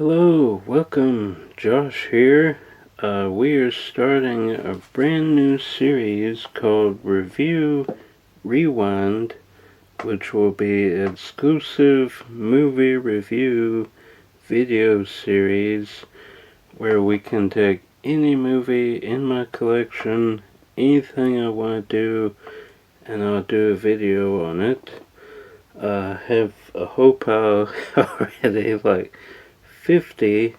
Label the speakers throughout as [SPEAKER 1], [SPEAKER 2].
[SPEAKER 1] Hello, welcome. Josh here. We are starting a brand new series called Review Rewind, which will be exclusive movie review video series where we can take any movie in my collection, anything I want to do, and I'll do a video on it. Have a whole pile already, like 50.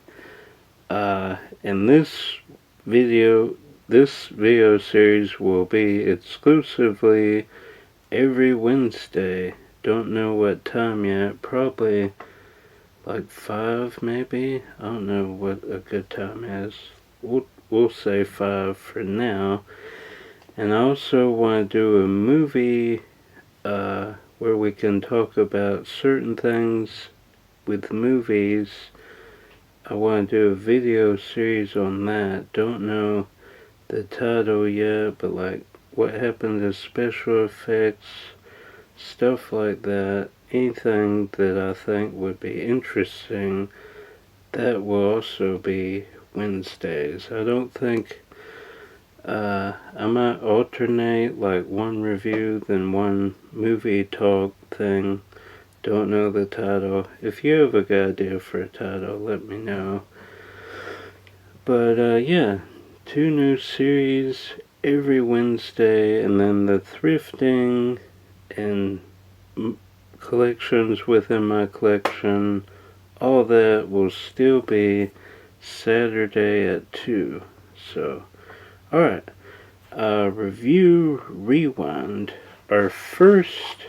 [SPEAKER 1] And this video series will be exclusively every Wednesday. Don't know what time yet. Probably like 5 maybe. I don't know what a good time is. We'll say 5 for now. And I also want to do a movie where we can talk about certain things with movies. I want to do a video series on that. Don't know the title yet, but like what happened to special effects, stuff like that. Anything that I think would be interesting, that will also be Wednesdays. I don't think I might alternate like one review then one movie talk thing. Don't know the title. If you have a good idea for a title, let me know. But yeah, 2 new series every Wednesday, and then the thrifting and collections within my collection, all that will still be Saturday at 2. So, alright. Review Rewind. Our first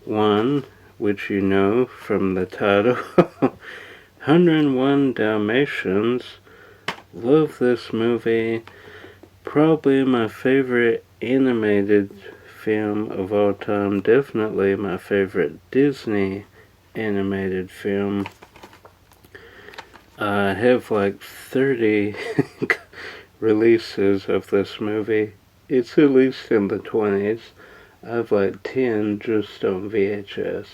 [SPEAKER 1] one, which you know from the title, 101 Dalmatians. Love this movie. Probably my favorite animated film of all time. Definitely my favorite Disney animated film. I have like 30 releases of this movie. It's at least in the 20s. I have like 10 just on VHS.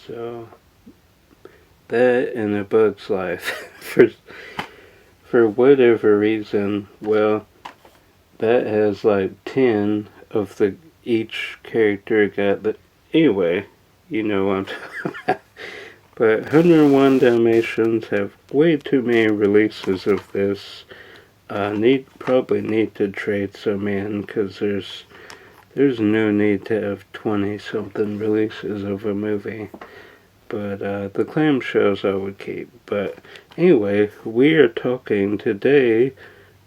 [SPEAKER 1] So, that and A Bug's Life. For whatever reason, well, that has like 10 of the each character got the. Anyway, you know what I'm talking about. But 101 Dalmatians have way too many releases of this. Probably need to trade some in, because there's no need to have 20 something releases of a movie. But the clamshells I would keep. But anyway, we are talking today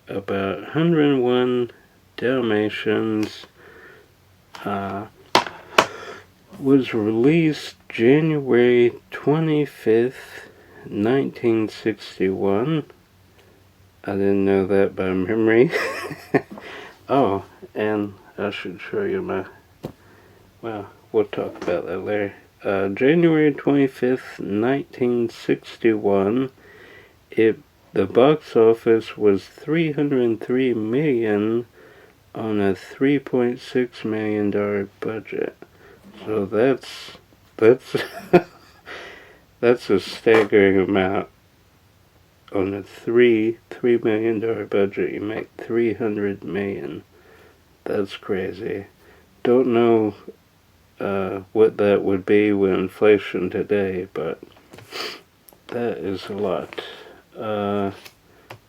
[SPEAKER 1] about 101 Dalmatians. Was released January 25th, 1961. I didn't know that by memory. Oh, and I should show you well, we'll talk about that later. January 25th, 1961, the box office was $303 million on a $3.6 million budget. So that's that's a staggering amount. On a $3 million budget, you make $300 million. That's crazy. Don't know what that would be with inflation today, but that is a lot.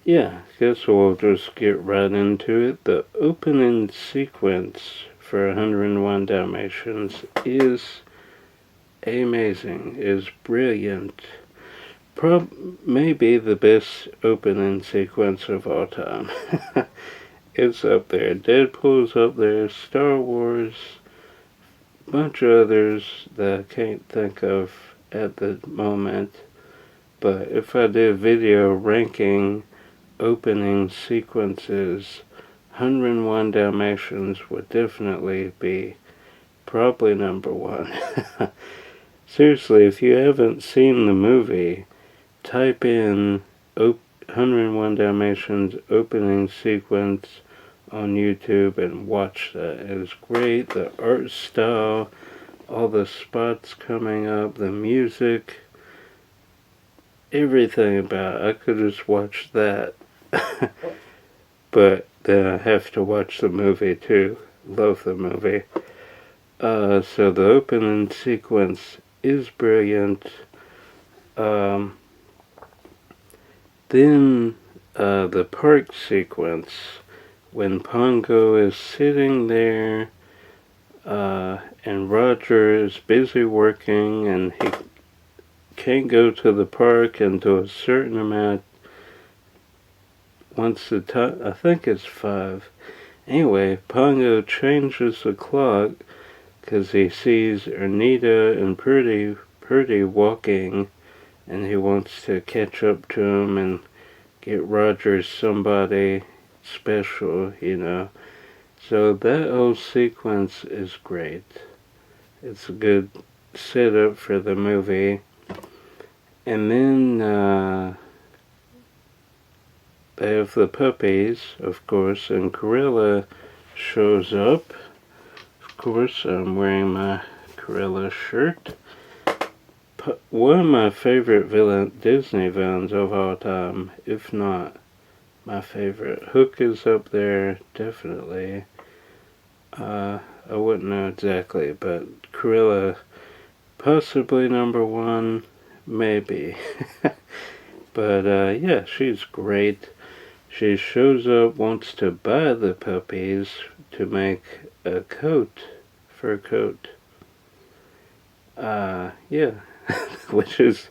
[SPEAKER 1] Yeah, guess we'll just get right into it. The opening sequence for 101 Dalmatians is amazing, is brilliant. Maybe the best opening sequence of all time. It's up there. Deadpool's up there, Star Wars, bunch of others that I can't think of at the moment. But if I did a video ranking opening sequences, 101 Dalmatians would definitely be probably number 1. Seriously, if you haven't seen the movie, type in 101 Dalmatians opening sequence on YouTube and watch that. It is great. The art style, all the spots coming up, the music. everything about it. I could just watch that. But then I have to watch the movie too. Love the movie. So the opening sequence is brilliant. Then the park sequence, when Pongo is sitting there and Roger is busy working and he can't go to the park until a certain amount once the time, I think it's 5. Anyway, Pongo changes the clock because he sees Ernita and Purdy walking, and he wants to catch up to him and get Roger somebody special, you know. So that whole sequence is great. It's a good setup for the movie. And then they have the puppies, of course, and Cruella shows up. Of course, I'm wearing my Cruella shirt. One of my favorite Disney villains of all time, if not my favorite. Hook is up there, definitely. I wouldn't know exactly, but Cruella, possibly number 1, maybe. But yeah, she's great. She shows up, wants to buy the puppies to make a coat, fur coat. Yeah, which is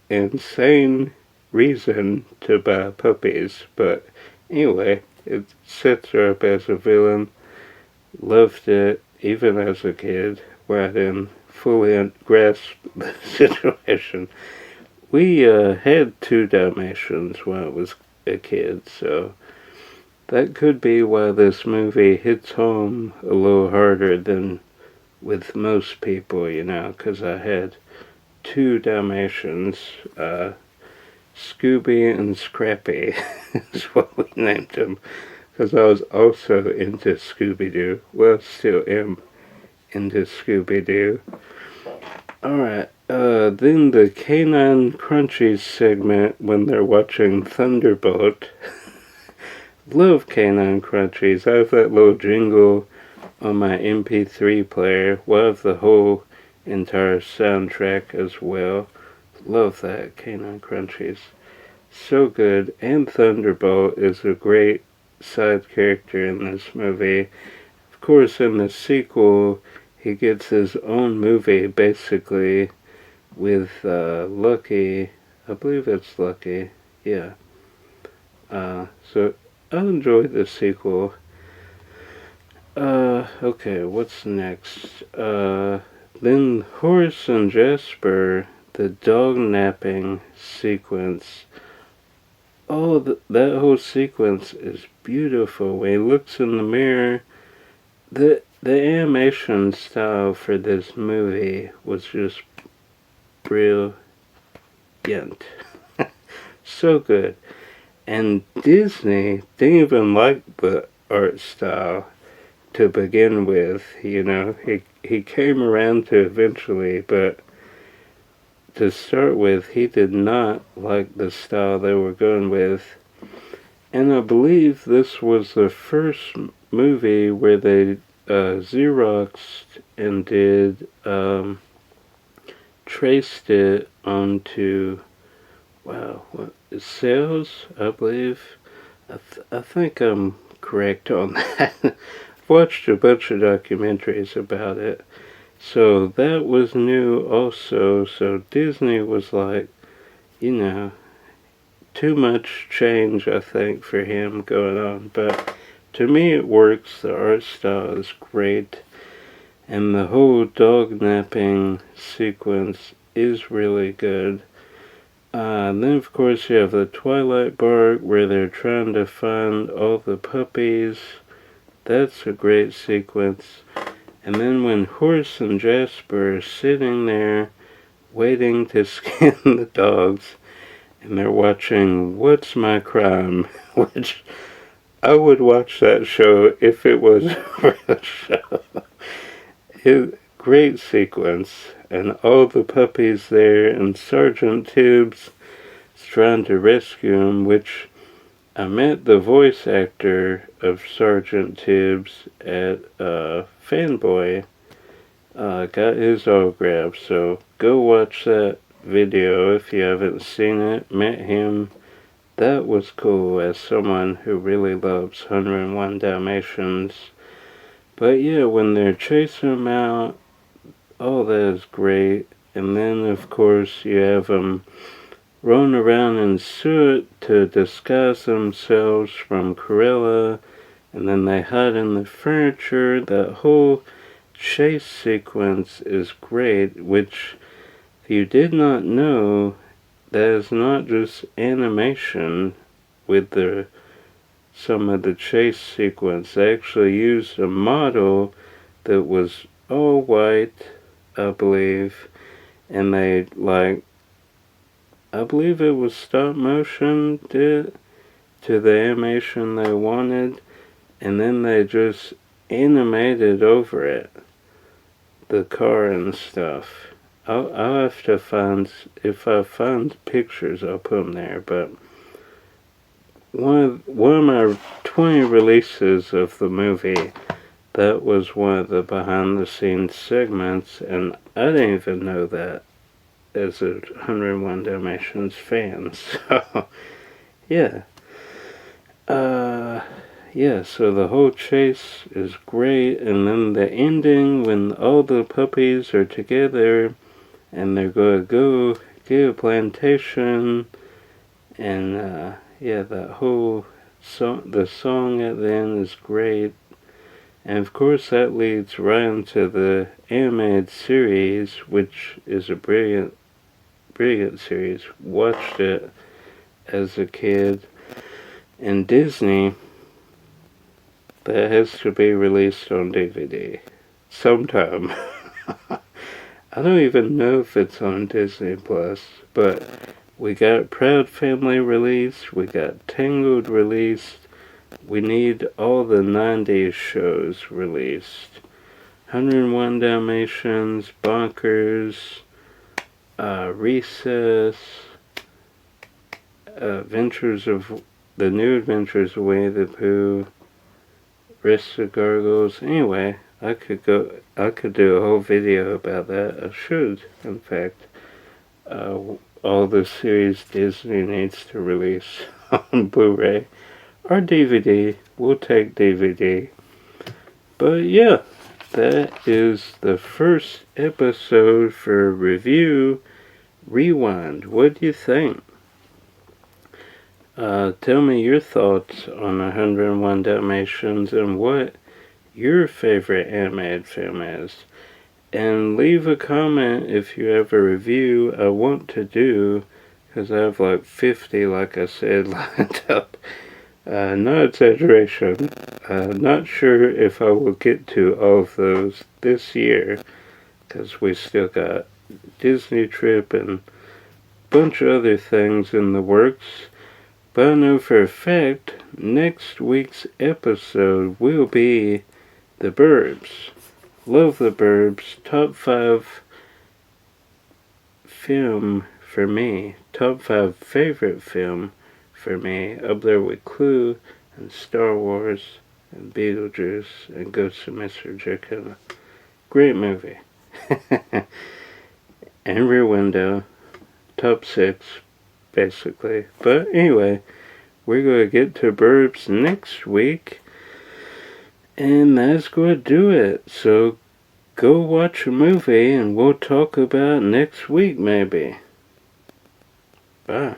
[SPEAKER 1] insane reason to buy puppies. But anyway, it sets her up as a villain. Loved it, even as a kid, where I didn't fully grasp the situation. We had 2 Dalmatians when I was a kid, so that could be why this movie hits home a little harder than with most people, you know, because I had 2 Dalmatians, Scooby and Scrappy is what we named them, because I was also into Scooby-Doo. Well, still am into Scooby-Doo. Alright, then the Canine Crunchies segment when they're watching Thunderbolt. Love Canine Crunchies. I have that little jingle on my MP3 player. Love the whole entire soundtrack as well. Love that, Canine Crunchies. So good. And Thunderbolt is a great side character in this movie. Of course, in the sequel, he gets his own movie, basically, with Lucky. I believe it's Lucky. Yeah. So I enjoy the sequel. Okay, what's next? Then Horace and Jasper, the dog napping sequence. Oh, that whole sequence is beautiful. When he looks in the mirror, the animation style for this movie was just brilliant. So good. And Disney didn't even like the art style to begin with, you know. He came around to eventually, but to start with, he did not like the style they were going with. And I believe this was the first movie where they Xeroxed and did traced it onto, wow, what, sales, I believe. I think I'm correct on that. I've watched a bunch of documentaries about it. So that was new also. So Disney was like, you know, too much change, I think, for him going on. But to me it works. The art style is great. And the whole dog napping sequence is really good. And then, of course, you have the Twilight Bark where they're trying to find all the puppies. That's a great sequence. And then when Horace and Jasper are sitting there waiting to skin the dogs, and they're watching What's My Crime, which I would watch that show if it was a real show. Great sequence. and all the puppies there, and Sergeant Tibbs is trying to rescue him, which I met the voice actor of Sergeant Tibbs at Fanboy. Got his autograph, so go watch that video if you haven't seen it. Met him. That was cool as someone who really loves 101 Dalmatians. But yeah, when they're chasing him out, all that is great. And then, of course, you have them rolling around in soot to disguise themselves from Cruella, and then they hide in the furniture. That whole chase sequence is great, which, if you did not know, that is not just animation with some of the chase sequence. They actually used a model that was all white, I believe, and they, I believe it was stop motion did to the animation they wanted, and then they just animated over it, the car and stuff. I'll have to find, if I find pictures, I'll put them there, but one of my 20 releases of the movie, that was one of the behind the scenes segments, and I didn't even know that as a 101 Dalmatians fan. So yeah. Yeah, so the whole chase is great, and then the ending when all the puppies are together and they're gonna go get a plantation, and yeah, that whole song, the song at the end is great. And of course that leads right into the animated series, which is a brilliant series. Watched it as a kid. And Disney, that has to be released on DVD sometime. I don't even know if it's on Disney Plus, but we got Proud Family released, we got Tangled released, we need all the 90s shows released. 101 Dalmatians, Bonkers, Recess, The New Adventures of Winnie the Pooh, Rest of Gargoyles. Anyway, I could do a whole video about that. I should, in fact. All the series Disney needs to release on Blu-ray or DVD. We'll take DVD. But yeah, that is the first episode for Review Rewind. What do you think? Tell me your thoughts on 101 Dalmatians and what your favorite animated film is. And leave a comment if you have a review I want to do, because I have like 50, like I said, lined up. No exaggeration. Not sure if I will get to all of those this year, because we still got Disney trip and a bunch of other things in the works. But I know for a fact next week's episode will be The Burbs. Love The Burbs. Top 5 film for me. Top 5 favorite film for me. Up there with Clue and Star Wars and Beetlejuice and Ghost of Mr. Jekyll. Great movie. And Rear Window. Top 6. Basically. But anyway, we're going to get to Burbs next week, and that's going to do it. So go watch a movie and we'll talk about it next week maybe. Bye.